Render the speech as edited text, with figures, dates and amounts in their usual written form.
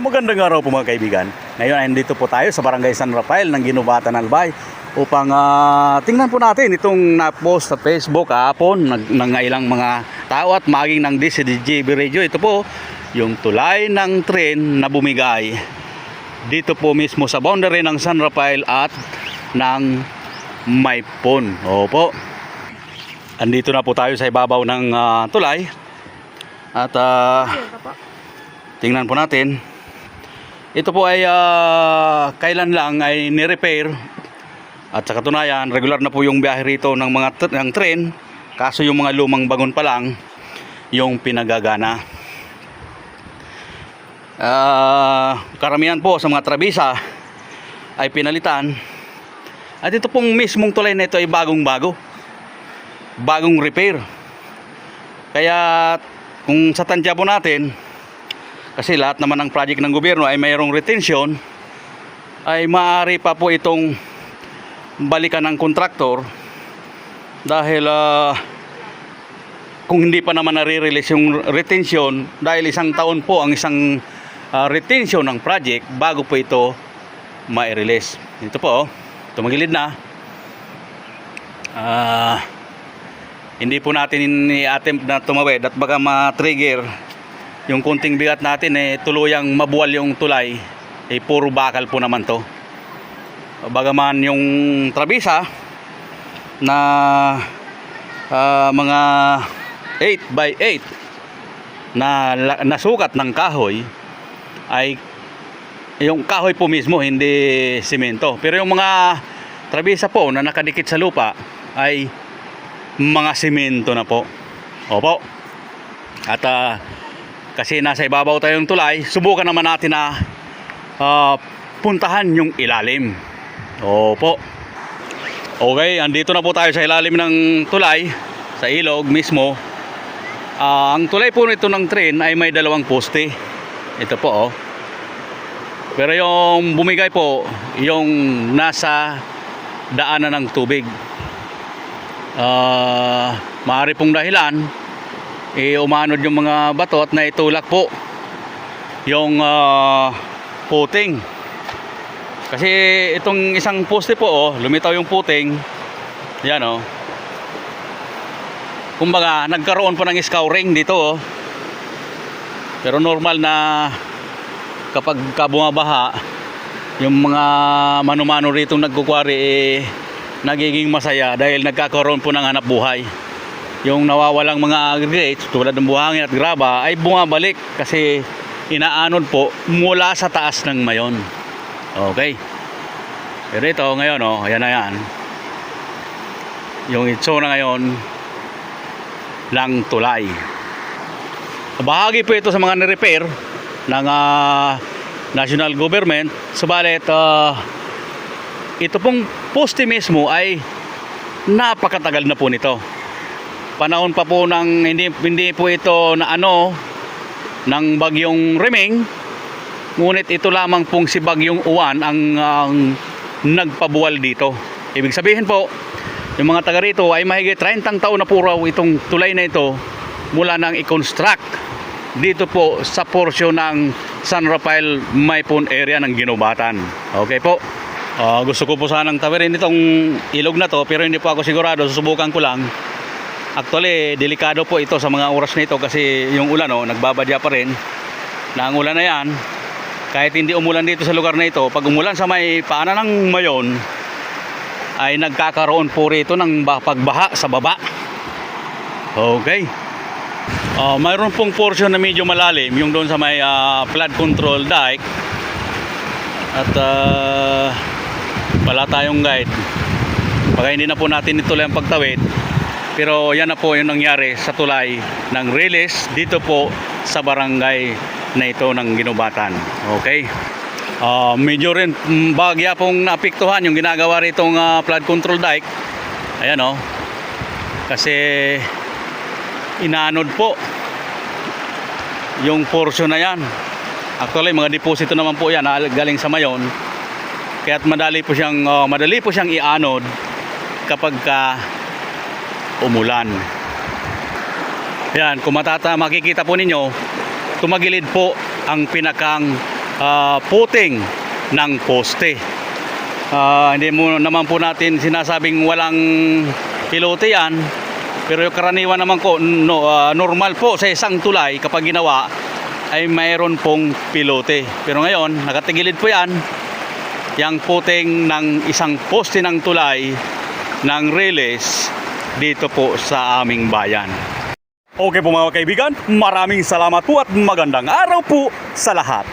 Magandang araw po mga kaibigan. Ngayon ay nandito po tayo sa Barangay San Rafael ng Ginubatan, Albay upang tingnan po natin itong na-post sa Facebook kahapon ng ilang mga tao at maging ng DCDJB Radio. Ito po yung tulay ng tren na bumigay dito po mismo sa boundary ng San Rafael at ng Maypon. Opo. Andito na po tayo sa ibabaw ng tulay at tingnan po natin. Ito po ay kailan lang ay ni-repair at sa katunayan regular na po yung biyahe rito ng mga ng tren, kaso yung mga lumang bagon pa lang yung pinagagana. Karamihan po sa mga trabisa ay pinalitan at ito pong mismong tulay na ito ay bagong repair. Kaya kung sa tansya po natin, kasi lahat naman ng project ng gobyerno ay mayroong retention, ay maaari pa po itong balikan ng kontraktor dahil kung hindi pa naman nare-release yung retention, dahil isang taon po ang isang retention ng project bago po ito ma-release. Ito po, tumagilid na. Hindi po natin i-attempt na tumawid at baka ma-trigger yung kunting bigat natin, tuluyang mabuwal yung tulay, puro bakal po naman to. Bagaman yung trabisa na mga 8x8 na nasukat ng kahoy, ay yung kahoy po mismo, hindi simento. Pero yung mga trabisa po na nakadikit sa lupa ay mga simento na po. Opo. At kasi nasa ibabaw tayong tulay, subukan naman natin na puntahan yung ilalim. Opo. Okay, andito na po tayo sa ilalim ng tulay, sa ilog mismo. Ang tulay po nito ng tren ay may dalawang poste. Ito po oh. Pero yung bumigay po, yung nasa daanan ng tubig. Maaari pong dahilan umanod yung mga bato at naitulak po yung puting. Kasi itong isang poste po lumitaw yung puting. Yan kumbaga nagkaroon po ng scouring dito Pero normal na kapag bumabaha, yung mga mano-mano rito nagkukwari nagiging masaya dahil nagkakaroon po ng hanap buhay. Yung nawawalang mga aggregates tulad ng buhangin at graba ay bumabalik kasi inaanod po mula sa taas ng mayon. Okay. Pero ito ngayon ayan na yan. Yung itsura ngayon ng tulay. Bahagi po ito sa mga ni-repair ng national government. Subalit ito pong poste mismo ay napakatagal na po nito. Panahon pa po ng hindi po ito na ng bagyong Remeng, ngunit ito lamang pong si bagyong Uwan ang nagpabuwal dito. Ibig sabihin po, yung mga taga rito ay mahigit 30 taon na po raw itong tulay na ito mula nang i-construct dito po sa porsyon ng San Rafael Maypon area ng Ginubatan. Okay po. Gusto ko po sanang tawirin itong ilog na to, pero hindi po ako sigurado, susubukan ko lang. Actually, delikado po ito sa mga oras na ito kasi yung ulan nagbabadya pa rin. Na ang ulan na yan, kahit hindi umulan dito sa lugar na ito, pag umulan sa may paanan ng mayon, ay nagkakaroon po rito ng pagbaha sa baba. Okay. Mayroon pong portion na medyo malalim, yung doon sa may flood control dike. At wala tayong guide. Baka hindi na po natin ituloy ang pagtawid. Pero yan na po yung nangyari sa tulay ng release dito po sa barangay na ito ng Ginubatan. Okay. Medyo rin bagya pong naapektuhan yung ginagawa ritong flood control dike. Ayan kasi inanod po yung portion na yan. Actually mga deposito naman po yan galing sa mayon. Kaya't madali po siyang ianod kapag umulan. Yan, kung makikita po ninyo, tumagilid po ang pinakang puting ng poste. Hindi mo naman po natin sinasabing walang pilote yan, pero yung karaniwan naman ko normal po sa isang tulay kapag ginawa ay mayroon pong pilote. Pero ngayon nakatigilid po yan yung puting ng isang poste ng tulay ng Riles dito po sa aming bayan. Okay po mga kaibigan, maraming salamat po at magandang araw po sa lahat.